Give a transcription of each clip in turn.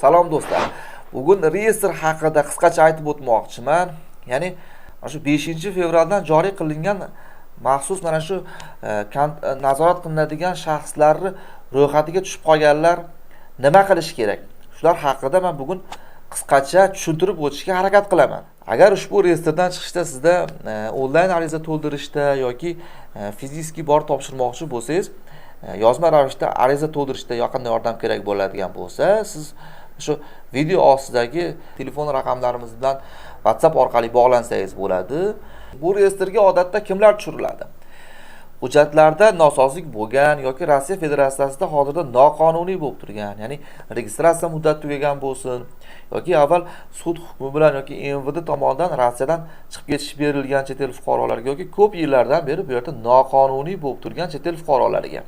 Salom do'stlar. Bugun reyestr haqida qisqacha aytib o'tmoqchiman. Ya'ni shu 5-fevraldan joriy qilingan maxsus mana shu nazorat qilinadigan shaxslarni ro'yxatiga tushib qolganlar nima qilish kerak? Shular haqida men bugun qisqacha tushuntirib o'tishga harakat qilaman. Agar ushbu reyestrdan chiqishda sizda onlayn ariza to'ldirishda yoki fiziki bor topshirmoqchi bo'lsangiz, yozma ravishda ariza to'ldirishda yaqinda yordam kerak bo'ladigan bo'lsa, siz shu video ostidagi telefon raqamlarimiz bilan WhatsApp orqali bog'lansangiz bo'ladi. Bu reyestrga odatda kimlar tushiriladi? Hujjatlarda nosozlik bo'lgan yoki Rossiya Federatsiyasida hozirda noqonuniy bo'lib turgan, ya'ni registratsiya muddati tugagan bo'lsin yoki avval sud hukmi bilan yoki MVD tomonidan Rossiyadan chiqib ketish berilgan chet el fuqarolariga yoki ko'p yillardan beri bu yerda noqonuniy bo'lib turgan chet el fuqarolariga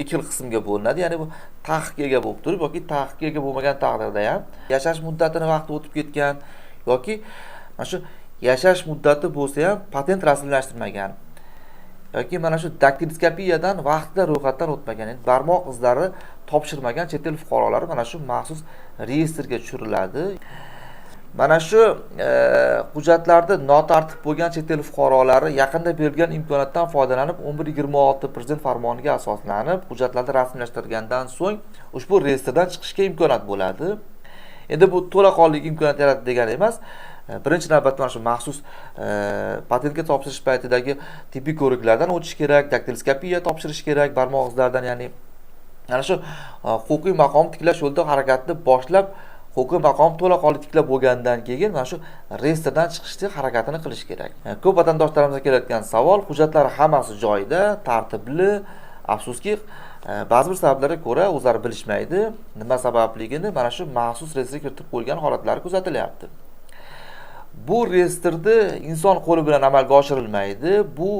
ikki xil qismga bo'linadi. Ya'ni bu taqiqqa ega bo'lib turib yoki taqiqqa ega bo'lmagan taqdirda ham yashash muddatini vaqti o'tib ketgan yoki mana shu yashash muddati bo'lsa ham patent rasmiylashtirmagan yoki mana shu daktiloskopiyadan vaqtida ro'yxatdan o'tmagan, ya'ni barmoq izlari topshirmagan chet el fuqarolari mana shu maxsus reyestrga tushiriladi. Mana shu hujjatlarda notartib bo'lgan chet el fuqarolari yaqinda berilgan imkoniyatdan foydalanib 1126 Prezident farmoniga asoslanib hujjatlarni rasmiylashtirgandan so'ng ushbu reyestrdan chiqishga imkoniyat bo'ladi. Endi bu to'laqonli imkoniyat yaratdi degani emas. Birinchi navbatda mana shu maxsus patentga topshirish paytidagi tibbiy ko'riklardan o'tish kerak, daktiloskopiya topshirish kerak barmoq izlaridan, ya'ni mana shu huquqiy maqom tiklash yo'lida harakatni boshlab huquqiy maqom to'laqonli tiklab bo'lgandan keyin mana shu reyestrdan chiqishni harakatini qilish kerak. Ko'p vatandoshlarimizga kelayotgan savol, hujjatlari hammasi joyida, tartibli, afsuski ba'zi bir sabablarga ko'ra o'zlari bilishmaydi. Nima sababligini mana shu maxsus reyestrga kiritib qo'ygan holatlari kuzatilyapti. Bu reyestrda inson qo'li bilan amalga oshirilmaydi. Bu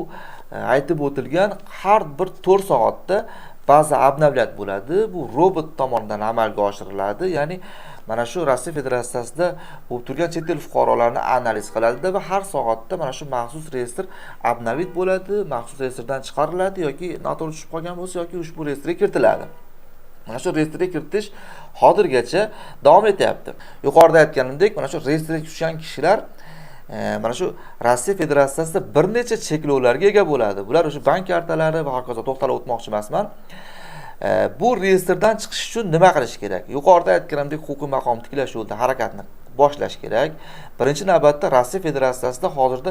aytib o'tilgan har bir 4 soatda ba'zi obnovlat bo'ladi. Bu robot tomonidan amalga oshiriladi. Ya'ni mana shu Rossiya Federatsiyasida bo'lib turgan chet el fuqarolarini analiz qiladi va har soatda mana shu maxsus reyestr obnovit bo'ladi, maxsus reyestrdan chiqariladi yoki noto'g'ri tushib qolgan bo'lsa yoki ushbu reyestrga kiritiladi. Mana shu reyestrga kiritish hozirgacha davom etyapti. Yuqorida aytganimdek, mana shu reyestrga tushgan kishilar mana shu Rossiya Federatsiyasida bir necha cheklovlarga ega bo'ladi. Bular o'sha bank kartalari va hokazo to'xtalib o'tmoqchi emasman. Bu reyestrdan chiqish uchun nima qilish kerak? Yuqorida aytganimdek huquqiy maqom tiklash yo'lida harakatni boshlash kerak. Birinchi navbatda Rossiya Federatsiyasida hozirda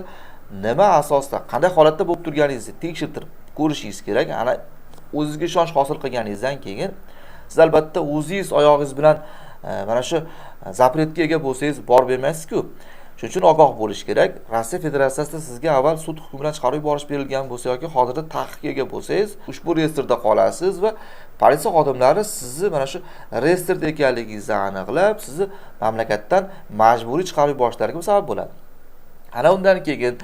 nima asosda, qanday holatda bo'lib turganingizni tekshirtirib ko'rishingiz kerak. Ana o'zingizga ishonch hosil qilganingizdan keyin siz albatta o'zingiz oyog'ingiz bilan mana shu zapretga ega bo'lsangiz borib bermaysiz-ku. Shuning uchun ogoh bo'lish kerak. Rossiya Federatsiyasida sizga avval sud hukmi bilan chiqarib yuborish berilgan bo'lsa yoki hozirda taqiqqa ega bo'lsangiz, ushbu reyestrda qolasiz va politsiya xodimlari sizni mana shu reyestrda ekanligingizni aniqlab, sizni mamlakatdan majburiy chiqarib yuborishlariga sabab bo'ladi. Ana undan keyin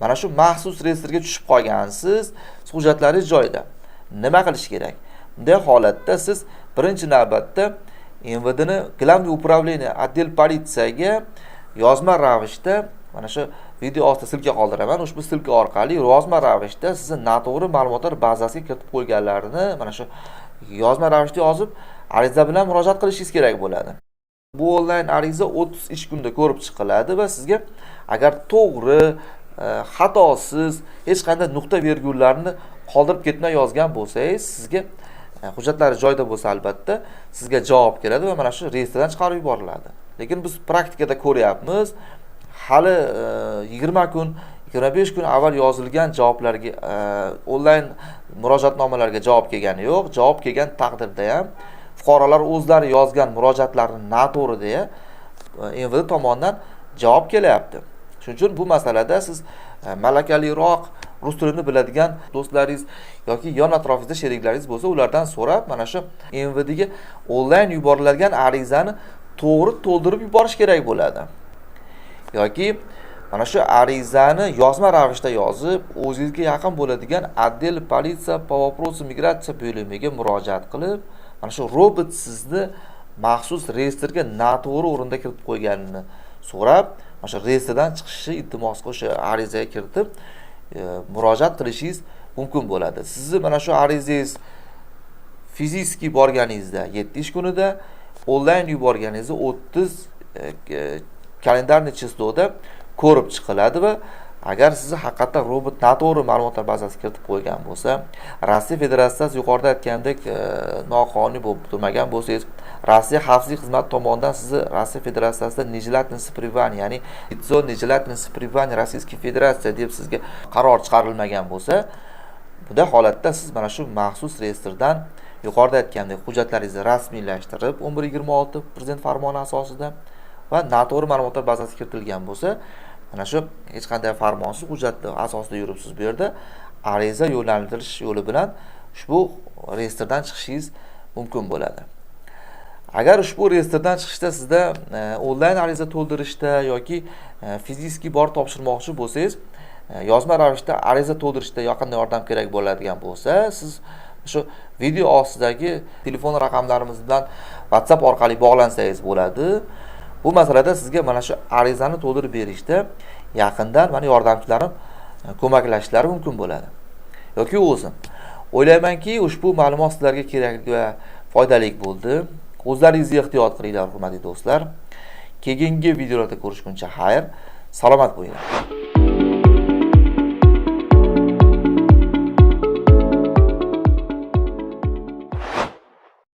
mana shu maxsus reyestrga tushib qolgansiz, hujjatlaringiz joyida. Nima qilish kerak? Bunday holatda siz birinchi navbatda MVDni Главное управление отдел politsiyaga yozma ravishda mana shu video ostida silka qoldiraman. Ushbu silka orqali yozma ravishda sizni noto'g'ri ma'lumotlar bazasiga kiritib qo'yganlarini mana shu yozma ravishda yozib ariza bilan murojaat qilishingiz kerak bo'ladi. Bu onlayn ariza 33 kunda ko'rib chiqiladi va sizga agar to'g'ri, xatosiz, hech qanday nuqta virgullarni qoldirib ketmay yozgan bo'lsangiz, sizga hujjatlari joyida bo'lsa albatta sizga javob keladi va mana shu reyestrdan chiqarib yuboriladi. Lekin biz praktikada ko'ryapmiz, hali 20 kun, 25 kun avval yozilgan javoblarga onlayn murojaatnomalarga javob kelgani yo'q. Javob kelgan taqdirda ham fuqarolar o'zlari yozgan murojaatlarni noto'g'ri deya MVD tomonidan javob kelyapti. Shuning uchun bu masalada siz malakaliroq rus tilini biladigan do'stlaringiz yoki yon atrofingizda sheriklaringiz bo'lsa, ulardan so'rab mana shu MVDga onlayn yuboriladigan arizani to'g'ri to'ldirib yuborish kerak bo'ladi. Yoki mana shu arizani yozma ravishda yozib, o'zingizga yaqin bo'ladigan отдел politsiya по вопросу migratsiya bo'limiga murojaat qilib, mana shu robot sizni maxsus reyestrga noto'g'ri o'rinda kiritib qo'yganini so'rab, mana shu reyestrdan chiqishi iltimosga o'sha arizaga kiritib murojaat qilishingiz mumkin bo'ladi. Sizni mana shu arizangiz fiziki borganingizda 7 ish kunida onlayn yuborganingizni 30 kalendarniy chisloda ko'rib chiqiladi va agar sizni haqiqatdan robot noto'g'ri ma'lumotlar bazasiga kiritib qo'ygan bo'lsa, Rossiya Federatsiyasi yuqorida aytgandek noqonuniy bo'lib turmagan bo'lsangiz, Rossiya xavfsizlik xizmati tomonidan sizni Rossiya Federatsiyasida нежелательное пребывание, ya'ni лицо нежелательное пребывание Российской Federatsiya deb sizga qaror chiqarilmagan bo'lsa, bunda holatda siz mana shu maxsus reyestrdan yuqorida aytgandek hujjatlaringizni rasmiylashtirib 1126 prezident farmoni asosida va noto'g'ri ma'lumotlar bazasiga kiritilgan bo'lsa, mana shu hech qanday farmonsiz hujjatlar asosida yuribsiz bu yerda ariza yo'naltirish yo'li bilan ushbu reyestrdan chiqishingiz mumkin bo'ladi. Agar ushbu reyestrdan chiqishda sizda onlayn ariza to'ldirishda yoki fiziki borib topshirmoqchi bo'lsangiz, yozma ravishda ariza to'ldirishda yaqinda yordam kerak bo'ladigan bo'lsa, siz shu video ostidagi telefon raqamlarimiz bilan WhatsApp orqali bog'lansangiz bo'ladi. Bu masalada sizga mana shu arizani to'ldirib berishda yaqindan mana yordamchilarim ko'maklashishlari mumkin bo'ladi. Yoki o'zim. O'ylaymanki, ushbu ma'lumot sizlarga kerak va foydali bo'ldi. O'zlaringizni ehtiyot qilinglar, hurmatli do'stlar. Keyingi videolarda ko'rishguncha xayr, salomat bo'linglar.